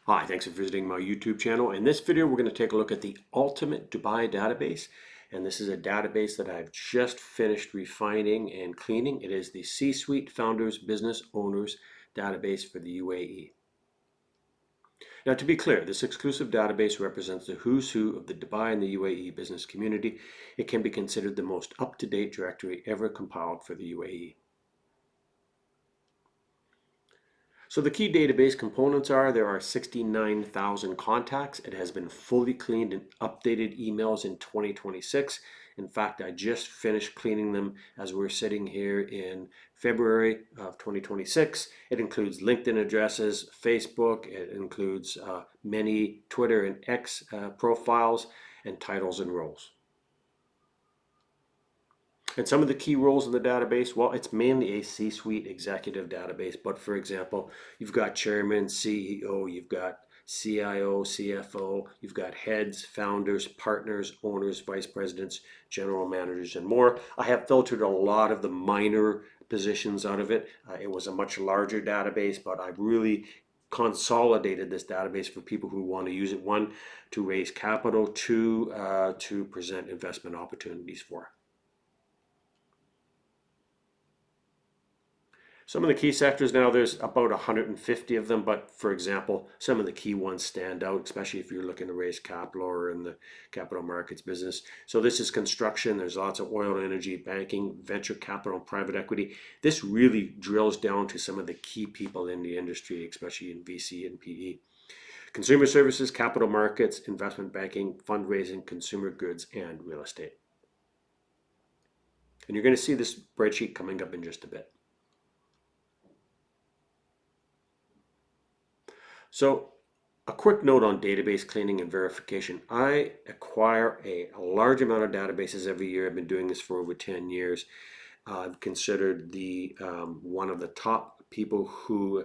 Hi, thanks for visiting my YouTube channel. In this video, we're going to take a look at the Ultimate Dubai database. And this is a database that I've just finished refining and cleaning. It is the C-Suite Founders Business Owners database for the UAE. Now, to be clear, this exclusive database represents the who's who of the Dubai and the UAE business community. It can be considered the most up-to-date directory ever compiled for the UAE. So the key database components are there are 69,000 contacts. It has been fully cleaned and updated emails in 2026. In fact, I just finished cleaning them as we're sitting here in February of 2026. It includes LinkedIn addresses, Facebook, it includes many Twitter and X profiles, and titles and roles. And some of the key roles in the database, well, it's mainly a C-suite executive database. But for example, you've got chairman, CEO, you've got CIO, CFO, you've got heads, founders, partners, owners, vice presidents, general managers, and more. I have filtered a lot of the minor positions out of it. It was a much larger database, but I've really consolidated this database for people who want to use it. One, to raise capital. Two, to present investment opportunities for. Some of the key sectors now, there's about 150 of them, but for example, some of the key ones stand out, especially if you're looking to raise capital or in the capital markets business. So this is construction, there's lots of oil and energy, banking, venture capital, private equity. This really drills down to some of the key people in the industry, especially in VC and PE. Consumer services, capital markets, investment banking, fundraising, consumer goods, and real estate. And you're going to see this spreadsheet coming up in just a bit. So a quick note on database cleaning and verification. I acquire a large amount of databases every year. I've been doing this for over 10 years. I've considered the one of the top people who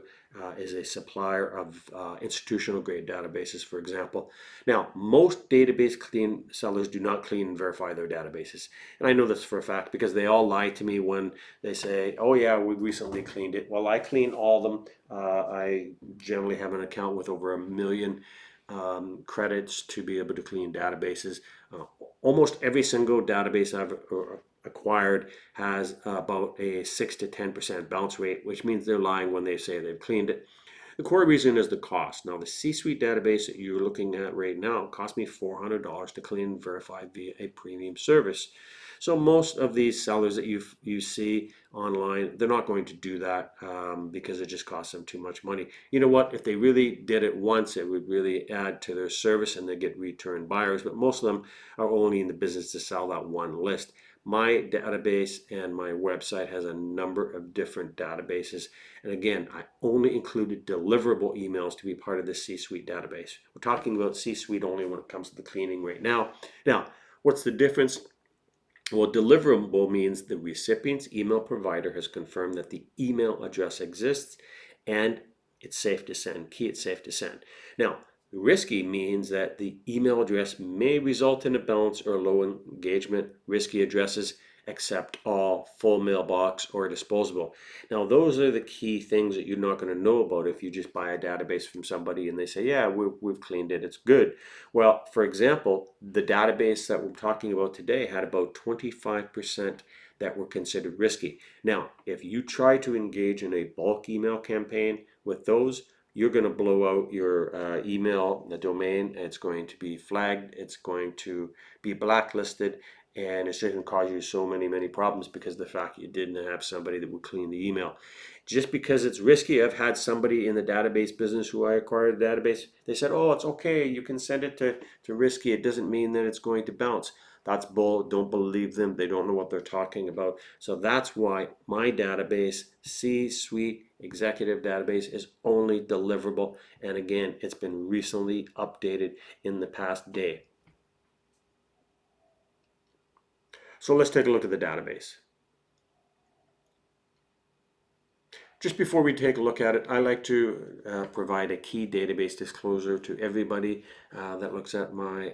is a supplier of institutional grade databases, for example. Now, most database clean sellers do not clean and verify their databases. And I know this for a fact because they all lie to me when they say, oh yeah, we recently cleaned it. Well, I clean all of them. I generally have an account with over 1 million credits to be able to clean databases. Almost every single database I've acquired has about a 6 to 10% bounce rate, which means they're lying when they say they've cleaned it. The core reason is the cost. Now, the C-Suite database that you're looking at right now cost me $400 to clean and verify via a premium service. So most of these sellers that you see online, they're not going to do that because it just costs them too much money. You know what? If they really did it once, it would really add to their service and they get return buyers. But most of them are only in the business to sell that one list. My database and my website has a number of different databases. And again, I only included deliverable emails to be part of the C-Suite database. We're talking about C-Suite only when it comes to the cleaning right now. Now, what's the difference? Well, deliverable means the recipient's email provider has confirmed that the email address exists and it's safe to send. Key, it's safe to send. Now, risky means that the email address may result in a bounce or low engagement. Risky addresses accept all, full mailbox, or disposable. Now, those are the key things that you're not going to know about if you just buy a database from somebody and they say, yeah, we've cleaned it, it's good. Well, for example, the database that we're talking about today had about 25% that were considered risky. Now, if you try to engage in a bulk email campaign with those, you're going to blow out your email, the domain. It's going to be flagged. It's going to be blacklisted. And it's just going to cause you so many problems because of the fact you didn't have somebody that would clean the email. Just because it's risky, I've had somebody in the database business who I acquired a database, they said, oh, it's okay, you can send it to risky. It doesn't mean that it's going to bounce. That's bull. Don't believe them. They don't know what they're talking about. So that's why my database, C-Suite Executive Database, is only deliverable. And again, it's been recently updated in the past day. So let's take a look at the database. Just before we take a look at it, I like to provide a key database disclosure to everybody that looks at my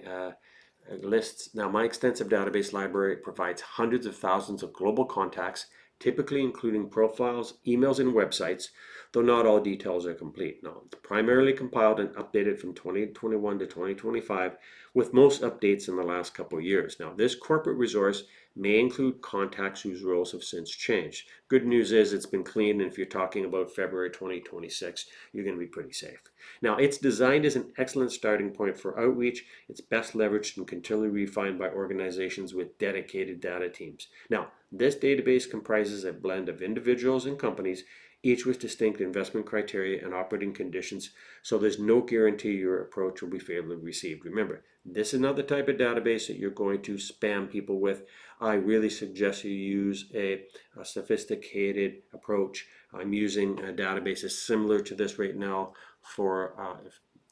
lists. Now, my extensive database library provides hundreds of thousands of global contacts typically including profiles, emails, and websites, though not all details are complete. Now, it's primarily compiled and updated from 2021 to 2025, with most updates in the last couple of years. Now, this corporate resource may include contacts whose roles have since changed. Good news is it's been cleaned, and if you're talking about February 2026, you're going to be pretty safe. Now, it's designed as an excellent starting point for outreach. It's best leveraged and continually refined by organizations with dedicated data teams. Now, this database comprises a blend of individuals and companies, each with distinct investment criteria and operating conditions, so there's no guarantee your approach will be favorably received. Remember, this is not the type of database that you're going to spam people with. I really suggest you use a sophisticated approach. I'm using databases similar to this right now for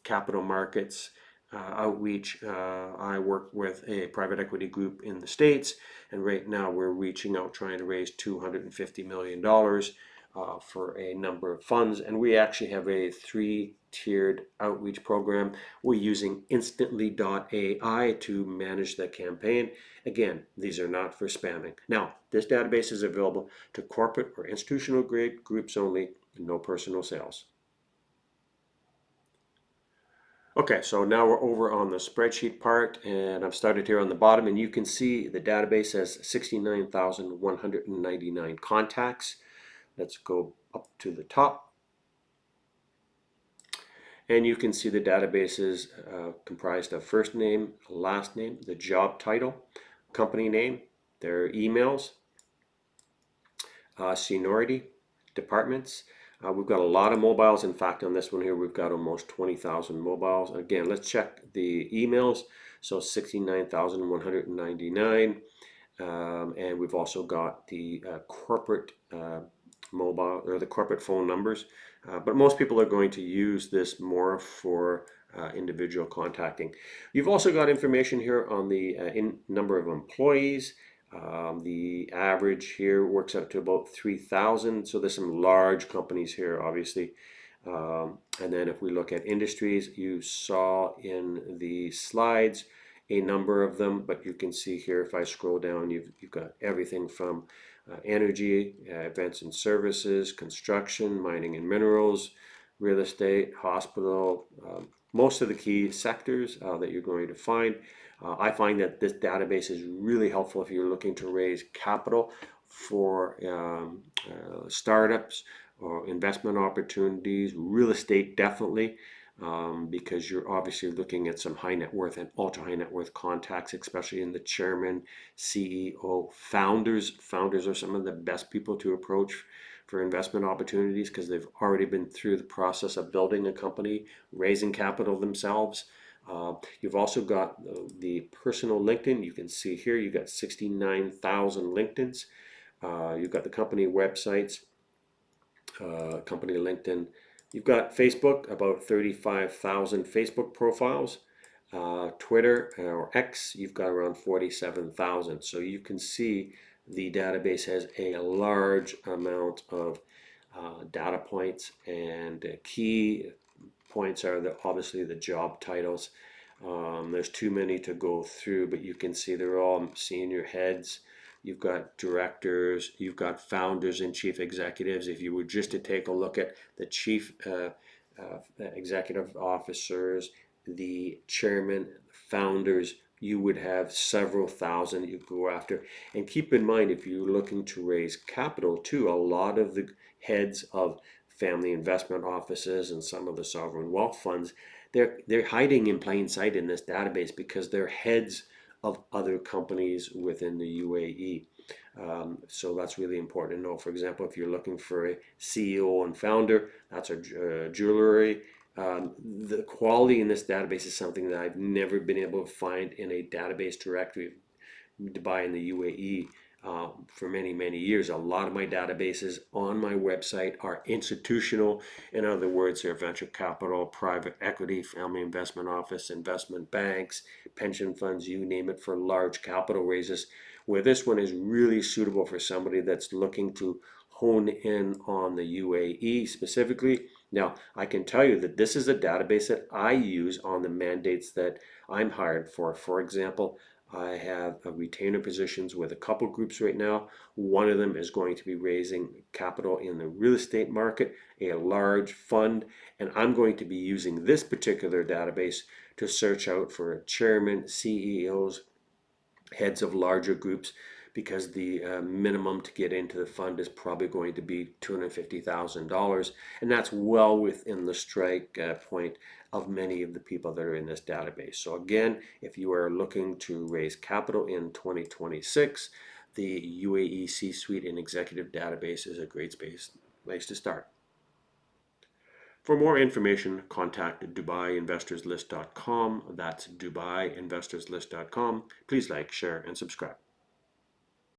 capital markets outreach. I work with a private equity group in the States, and right now we're reaching out trying to raise $250 million for a number of funds, and we actually have a three-tiered outreach program. We're using instantly.ai to manage the campaign. Again, these are not for spamming. Now, this database is available to corporate or institutional grade groups only, no personal sales. Okay, so now we're over on the spreadsheet part, and I've started here on the bottom, and you can see the database has 69,199 contacts. Let's go up to the top. And you can see the database is comprised of first name, last name, the job title, company name, their emails, seniority, departments. We've got a lot of mobiles. In fact, on this one here, we've got almost 20,000 mobiles. Again, let's check the emails. So 69,199. And we've also got the corporate mobile or the corporate phone numbers. But most people are going to use this more for individual contacting. You've also got information here on the number of employees. The average here works out to about 3,000. So there's some large companies here, obviously. And then if we look at industries, you saw in the slides a number of them, but you can see here if I scroll down, you've got everything from energy, events and services, construction, mining and minerals, real estate, hospital, most of the key sectors that you're going to find. I find that this database is really helpful if you're looking to raise capital for startups or investment opportunities, real estate definitely, because you're obviously looking at some high net worth and ultra high net worth contacts, especially in the chairman, CEO, founders. Founders are some of the best people to approach for investment opportunities because they've already been through the process of building a company, raising capital themselves. You've also got the personal LinkedIn. You can see here you've got 69,000 LinkedIns. You've got the company websites, company LinkedIn. You've got Facebook, about 35,000 Facebook profiles. Twitter or X, you've got around 47,000. So you can see the database has a large amount of data points, and key points are obviously the job titles. There's too many to go through, but you can see they're all senior heads. You've got directors, you've got founders and chief executives. If you were just to take a look at the chief executive officers, the chairman, founders, you would have several thousand you go after. And keep in mind, if you're looking to raise capital too, a lot of the heads of family investment offices and some of the sovereign wealth funds, they're hiding in plain sight in this database because they're heads of other companies within the UAE. So that's really important to know. For example, if you're looking for a CEO and founder, that's a jewelry. The quality in this database is something that I've never been able to find in a database directory to buy in the UAE for many, many years. A lot of my databases on my website are institutional. In other words, they're venture capital, private equity, family investment office, investment banks, pension funds, you name it, for large capital raises, where this one is really suitable for somebody that's looking to hone in on the UAE specifically. Now, I can tell you that this is a database that I use on the mandates that I'm hired for. For example, I have retainer positions with a couple groups right now. One of them is going to be raising capital in the real estate market, a large fund, and I'm going to be using this particular database to search out for chairman, CEOs, heads of larger groups, because the minimum to get into the fund is probably going to be $250,000, and that's well within the strike point of many of the people that are in this database. So again, if you are looking to raise capital in 2026, the UAE C-Suite and Executive Database is a great place to start. For more information, contact DubaiInvestorsList.com. That's DubaiInvestorsList.com. Please like, share, and subscribe.